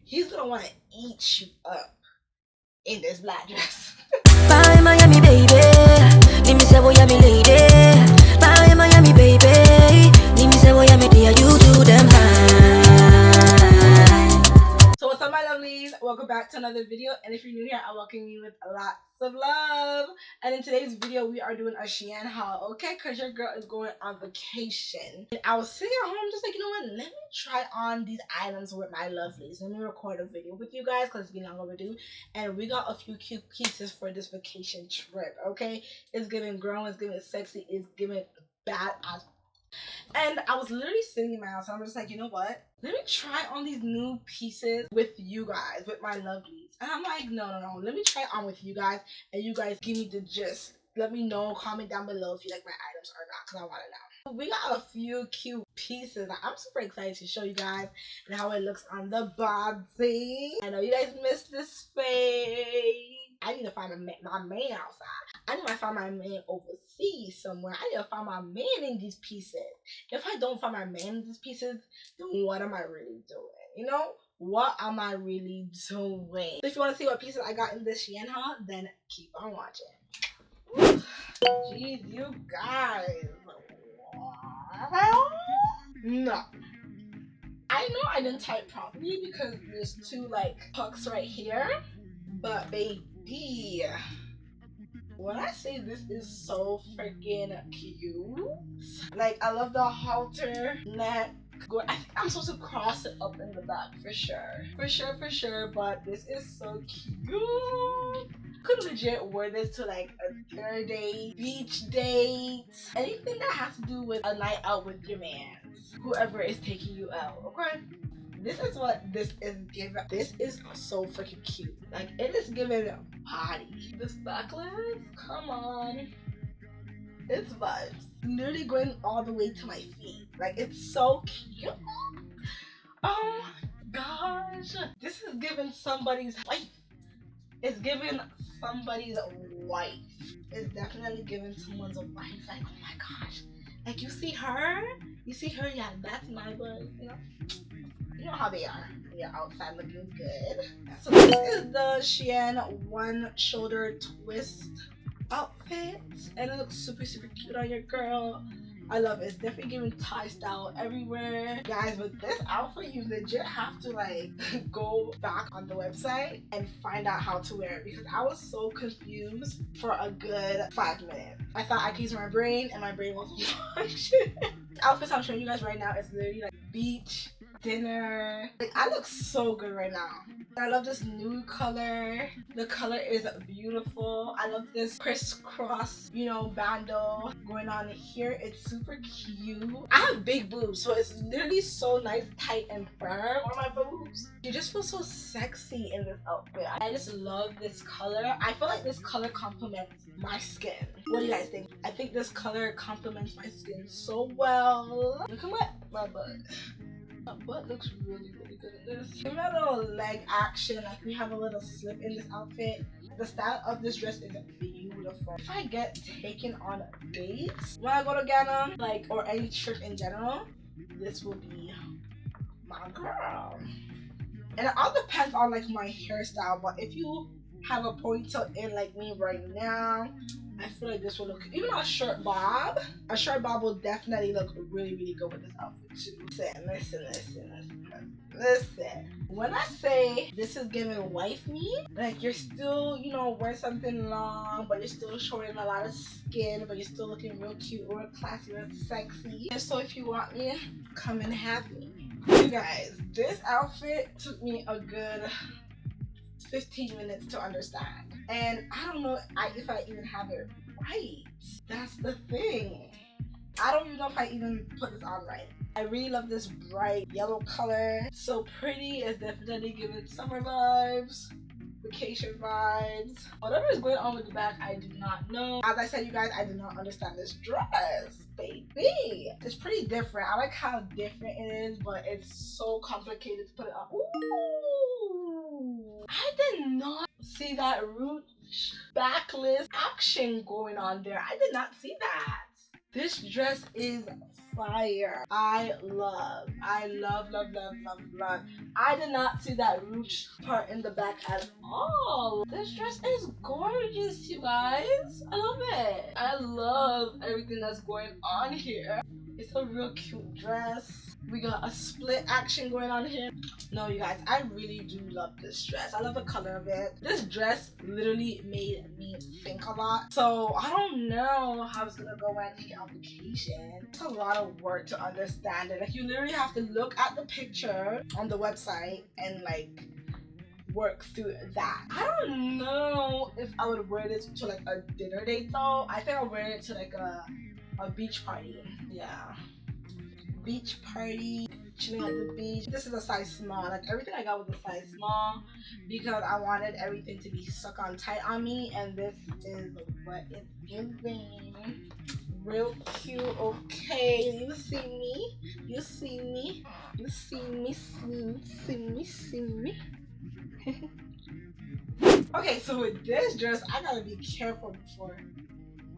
he's gonna want to eat you up in this black dress. Bye Miami baby, let me say what yummy lady. Bye Miami baby, let me say what yummy dear, you do them fine. So what's up my lovelies, welcome back to another video, and if you're new here I welcome you with lots of love. And in today's video we are doing a Shein haul, okay, because your girl is going on vacation. And I was sitting at home just like, you know what, let me try on these items with my lovelies. Let me record a video with you guys because it's been long overdue, and we got a few cute pieces for this vacation trip, okay. It's giving grown, it's giving sexy, it's giving badass. And I was literally sitting in my house and I'm just like, you know what, let me try on these new pieces with you guys, with my lovelies. And I'm like, no, let me try on with you guys and you guys give me the gist. Let me know, comment down below if you like my items or not, because I want to know. We got a few cute pieces that I'm super excited to show you guys and how it looks on the body. I know you guys missed this face. I need to find my man outside. I need to find my man overseas somewhere. I need to find my man in these pieces. If I don't find my man in these pieces, then what am I really doing? You know? What am I really doing? So if you want to see what pieces I got in this Shein haul, then keep on watching. Jeez, you guys. No. I know I didn't type properly because there's two like hooks right here. But baby, when I say this is so freaking cute, like I love the halter neck. I think I'm supposed to cross it up in the back for sure, but this is so cute. Could legit wear this to like a third date, beach date, anything that has to do with a night out with your man, whoever is taking you out, okay? This is what this is giving. This is so freaking cute. Like, it is giving body. This backless, come on. It's vibes. Literally going all the way to my feet. Like, it's so cute. Oh my gosh. This is giving somebody's wife. It's giving somebody's wife. It's definitely giving someone's wife. Like, oh my gosh. Like, you see her? You see her? Yeah, that's my wife, you know? You know how they are. They're outside looking good. So this is the Shein one shoulder twist outfit, and it looks super cute on your girl. I love it. It's definitely giving Thai style everywhere. Guys, with this outfit you legit have to like go back on the website and find out how to wear it, because I was so confused for a good 5 minutes. I thought I could use my brain and my brain wasn't functioning. The outfits I'm showing you guys right now is literally like beach, dinner. Like, I look so good right now. I love this nude color. The color is beautiful. I love this crisscross, you know, bando going on here. It's super cute. I have big boobs, so it's literally so nice, tight, and firm on my boobs. You just feel so sexy in this outfit. I just love this color. I feel like this color complements my skin. What do you guys think? I think this color complements my skin so well. Look at my butt. My butt looks really good in this. Give me a little leg action. Like, we have a little slip in this outfit. The style of this dress is beautiful. If I get taken on dates when I go to Ghana, like, or any trip in general, this will be my girl. And it all depends on like my hairstyle, but if you have a ponytail in like me right now, I feel like this will look, even a short bob will definitely look really good with this outfit too. Listen. When I say this is giving wife me, like, you're still, you know, wearing something long, but you're still showing a lot of skin, but you're still looking real cute, real classy, real sexy. And so if you want me, come and have me. You guys, this outfit took me a good 15 minutes to understand, and I don't know if I even have it right. That's the thing. I don't even know if I even put this on right. I really love this bright yellow color. So pretty. It's definitely giving summer vibes, vacation vibes. Whatever is going on with the back, I do not know. As I said, you guys, I do not understand this dress, baby. It's pretty different. I like how different it is, but it's so complicated to put it on. Ooh, I did not see that root backless action going on there. I did not see that. This dress is fire. I love. I did not see that ruche part in the back at all. This dress is gorgeous, you guys. I love it. I love everything that's going on here. It's a real cute dress. We got a split action going on here. No, you guys, I really do love this dress. I love the color of it. This dress literally made me think a lot. So I don't know how it's gonna go when I take it on vacation. It's a lot of work to understand it. Like, you literally have to look at the picture on the website and like work through that. I don't know if I would wear this to like a dinner date though. I think I'll wear it to like a beach party. Yeah, beach party, chilling at the beach. This is a size small. Like, everything I got was a size small because I wanted everything to be stuck on tight on me, and this is what it's giving. Real cute. Okay, you see me, you see me, you see me, see me. Okay, so with this dress, I gotta be careful before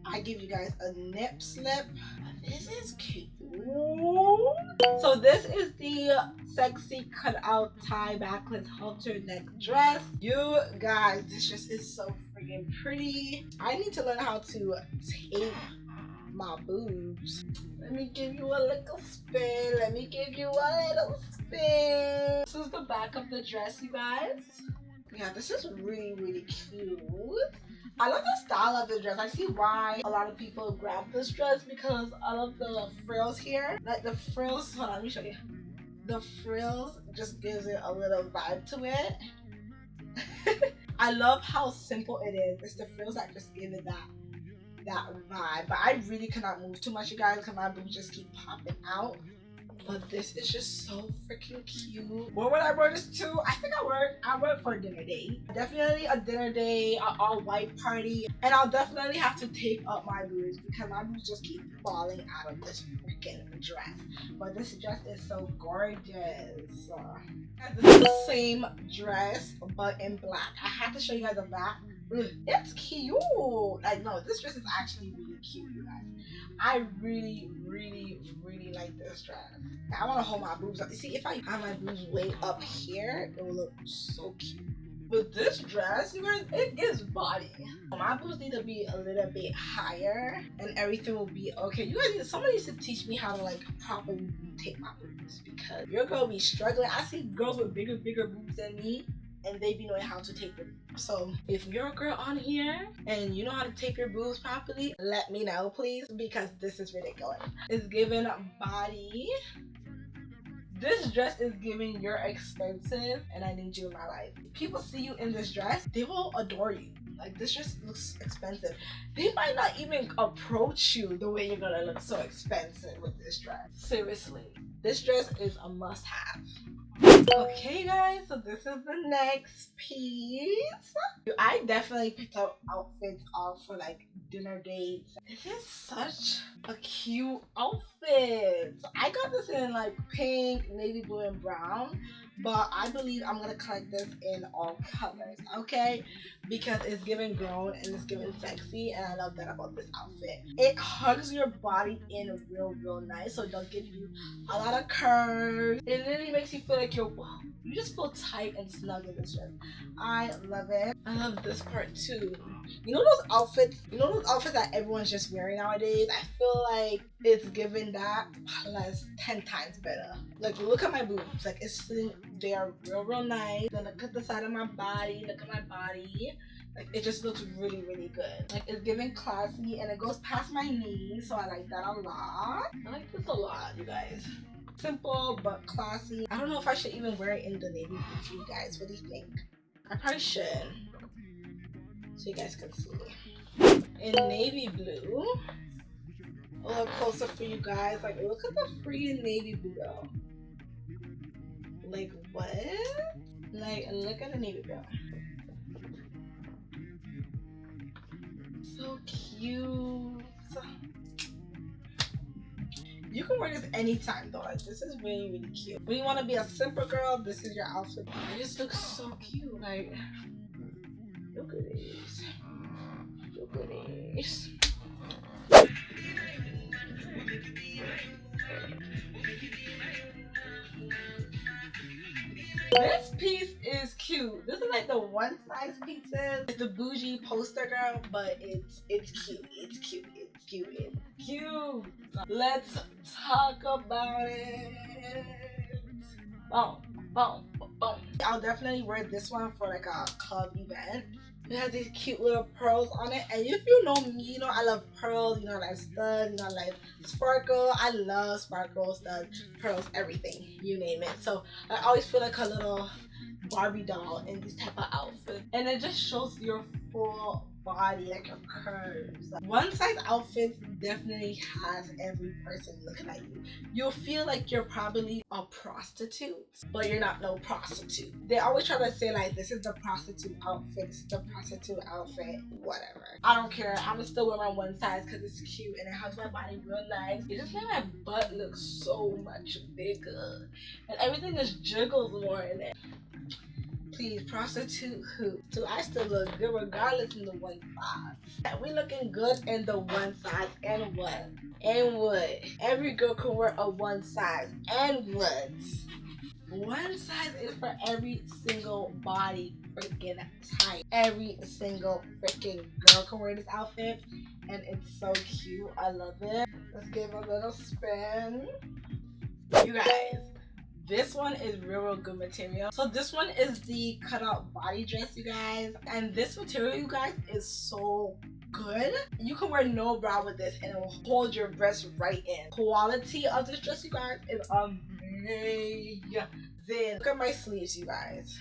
I give you guys a nip slip. This is cute. So this is the sexy cutout tie backless halter neck dress. You guys, this dress is so freaking pretty. I need to learn how to tape my boobs. Let me give you a little spin. Let me give you a little spin. This is the back of the dress, you guys. Yeah, this is really cute. I love the style of the dress. I see why a lot of people grab this dress because I love the frills here. Like the frills, hold on, let me show you. The frills just gives it a little vibe to it. I love how simple it is. It's the frills that just give it that vibe. But I really cannot move too much, you guys, because my boobs just keep popping out. But this is just so freaking cute. What would I wear this to? I think I wear it for a dinner date. Definitely a dinner date, an all-white party. And I'll definitely have to tape up my boobs because my boobs just keep falling out of this freaking dress. But this dress is so gorgeous. This is the same dress but in black. I have to show you guys the back. It's cute. Like, no, this dress is actually really cute, you guys. I really like this dress. I want to hold my boobs up. You see, if I have my boobs way up here, it will look so cute. With this dress, you guys, it is body. My boobs need to be a little bit higher and everything will be okay. You guys, somebody needs to teach me how to like properly tape my boobs because your girl be struggling. I see girls with bigger boobs than me and they be knowing how to tape them. So if you're a girl on here and you know how to tape your boobs properly, let me know please, because this is ridiculous. It's giving body. This dress is giving you're expensive and I need you in my life. If people see you in this dress, they will adore you. Like, this dress looks expensive. They might not even approach you the way you're gonna look so expensive with this dress. Seriously, this dress is a must-have. Okay guys, so this is the next piece. I definitely picked out outfits all for like dinner dates. This is such a cute outfit. So I got this in like pink, navy blue, and brown. But I believe I'm gonna collect this in all colors, okay? Because it's giving grown and it's giving sexy, and I love that about this outfit. It hugs your body in real nice, so it does give you a lot of curves. It literally makes you feel like you just feel tight and snug in this dress. I love it. I love this part too. You know those outfits that everyone's just wearing nowadays? I feel like it's giving that plus 10 times better. Like, look at my boobs. Like, it's sitting there real nice. Then look at the side of my body. Look at my body. Like, it just looks really good. Like, it's giving classy and it goes past my knees, so I like that a lot. I like this a lot, you guys. Simple but classy. I don't know if I should even wear it in the navy blue for you guys. What do you think? I probably should, so you guys can see. In navy blue, a little closer for you guys. Like, look at the freaking navy blue though. Like, what? Like, look at the navy blue. So cute. You can wear this anytime though. Like, this is really cute. When you want to be a simple girl, this is your outfit. It just looks so cute. Like, look at this. Look at this. This piece is cute. This is like the one size pieces. It's the bougie poster girl, but it's cute. It's cute. It's cute. It's cute. Let's talk about it. Boom, boom, boom. I'll definitely wear this one for like a club event. It has these cute little pearls on it, and if you know me, you know I love pearls, you know I like studs, you know I like sparkle. I love sparkle, studs, pearls, everything, you name it. So I always feel like a little Barbie doll in this type of outfit, and it just shows your full body, like your curves. Like, one size outfit definitely has every person looking at you. You'll feel like you're probably a prostitute, but you're not no prostitute. They always try to say like, this is the prostitute outfit, this is the prostitute outfit, whatever. I don't care. I'm still wear my one size because it's cute and it hugs my body real nice. It just made my butt look so much bigger, and everything just jiggles more in it. Please, prostitute who? So I still look good regardless in the one size. We looking good in the one size, and what? And what? Every girl can wear a one size, and what? One size is for every single body freaking type. Every single freaking girl can wear this outfit, and it's so cute. I love it. Let's give a little spin. You guys, this one is real good material. So this one is the cutout body dress, you guys, and this material, you guys, is so good. You can wear no bra with this and it will hold your breasts right in. Quality of this dress, you guys, is amazing. Look at my sleeves, you guys.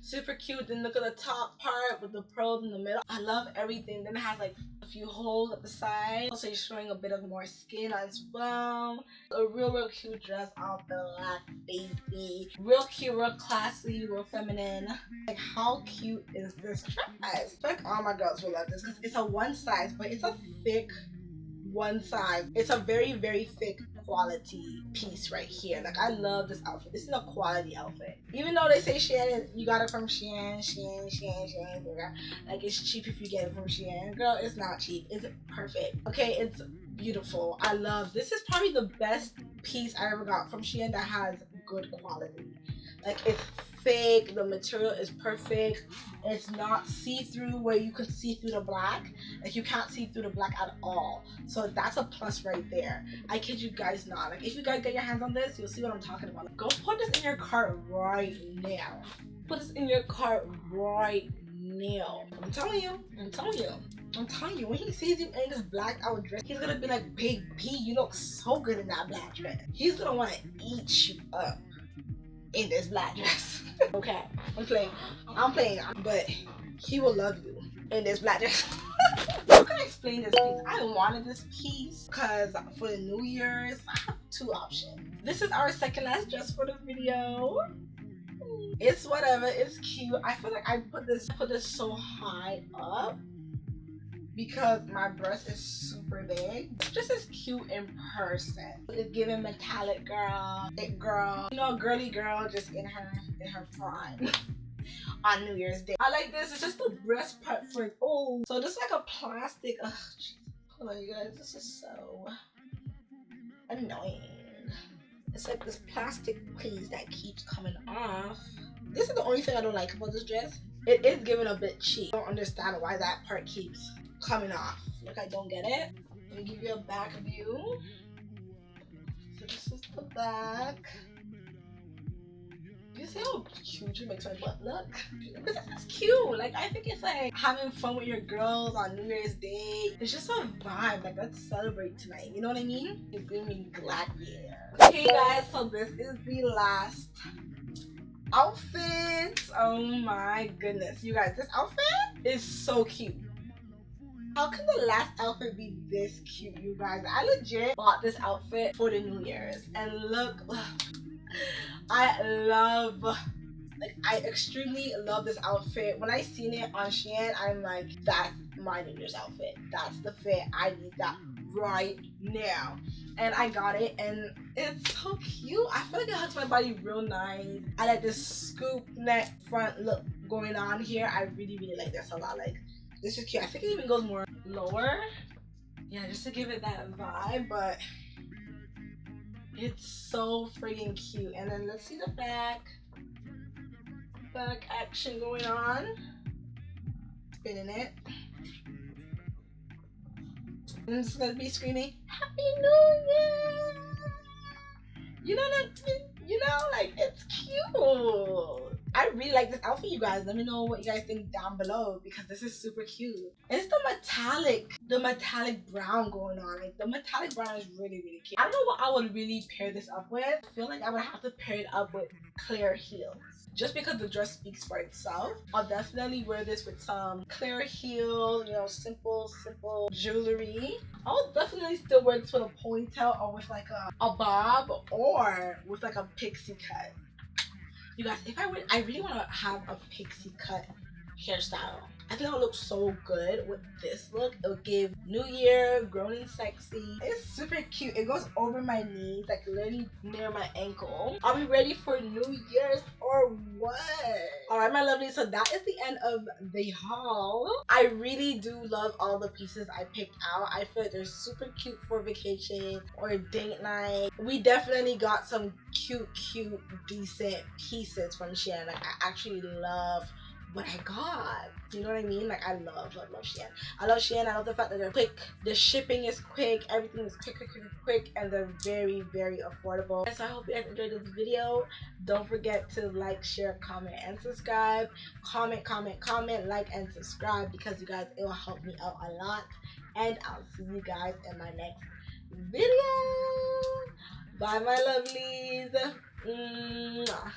Super cute. Then look at the top part with the pearls in the middle. I love everything. Then it has like a few holes at the side, so you're showing a bit of more skin as well. A real cute dress off the black, baby. Real cute, real classy, real feminine. Like, how cute is this dress? I expect all my girls will love this because it's a one size, but it's a thick one size. It's a very thick quality piece right here. Like, I love this outfit. This is a quality outfit. Even though they say Shein, you got it from Shein, like it's cheap if you get it from Shein. Girl, it's not cheap. It's perfect. Okay, it's beautiful. I love this. Is probably the best piece I ever got from Shein that has good quality. Like, it's thick, the material is perfect, it's not see-through where you can see through the black. Like, you can't see through the black at all, so that's a plus right there. I kid you guys not. Like, if you guys get your hands on this, you'll see what I'm talking about. Like, go put this in your cart right now. Put this in your cart right now. I'm telling you, when he sees you in this black out dress, he's gonna be like, Big P, you look so good in that black dress. He's gonna want to eat you up in this black dress. Okay, I'm playing, but he will love you in this black dress. How can I explain this piece? I wanted this piece because for the New Year's, I have two options. This is our second last dress for the video. It's whatever, it's cute. I feel like I put this so high up because my breast is super big. This dress is cute in person. It's giving metallic girl, thick girl, you know, girly girl just in her prime on New Year's Day. I like this. It's just the breast part for, oh, so this is like a plastic. Ugh, hold on, you guys. This is so annoying. It's like this plastic piece that keeps coming off. This is the only thing I don't like about this dress. It is giving a bit cheap. I don't understand why that part keeps coming off. Like, I don't get it. Let me give you a back view. So this is the back. You see how cute it makes my butt look? But this is cute. Like, I think it's like having fun with your girls on New Year's Day. It's just a vibe. Like, let's celebrate tonight. You know what I mean? It's giving me glad year. Okay, guys. So this is the last outfit. Oh my goodness, you guys, this outfit is so cute. How can the last outfit be this cute, you guys? I legit bought this outfit for the New Year's, and look, I extremely love this outfit. When I seen it on Shein, I'm like, that's my New Year's outfit. That's the fit. I need that right now. And I got it, and it's so cute. I feel like it hugs my body real nice. I like this scoop neck front look going on here. I really like this a lot. Like, this is cute. I think it even goes more lower. Yeah, just to give it that vibe, but it's so friggin' cute. And then let's see the back action going on. Spinning it. I'm just gonna be screaming, Happy New Year! You know that, you know, like, it's cute. I really like this outfit, you guys. Let me know what you guys think down below, because this is super cute. It's the metallic brown going on. Like, the metallic brown is really, really cute. I don't know what I would really pair this up with. I feel like I would have to pair it up with clear heels, just because the dress speaks for itself. I'll definitely wear this with some clear heels, you know, simple jewelry. I'll definitely still wear this with a ponytail or with like a bob or with like a pixie cut. You guys, if I really want to have a pixie cut hairstyle. I think it'll look so good with this look. It'll give New Year, grown and sexy. It's super cute. It goes over my knees, like literally near my ankle. Are we ready for New Year's or what? Alright, my lovely, so that is the end of the haul. I really do love all the pieces I picked out. I feel like they're super cute for vacation or date night. We definitely got some cute, decent pieces from Shein. Like, I actually love what I got. You know what I mean? Like, I love Shein. I love Shein. I love the fact that they're quick. The shipping is quick. Everything is quick, and they're very, very affordable. So I hope you guys enjoyed this video. Don't forget to like, share, comment, and subscribe. Comment, like, and subscribe, because you guys, it will help me out a lot. And I'll see you guys in my next video. Bye, my lovelies. Mwah.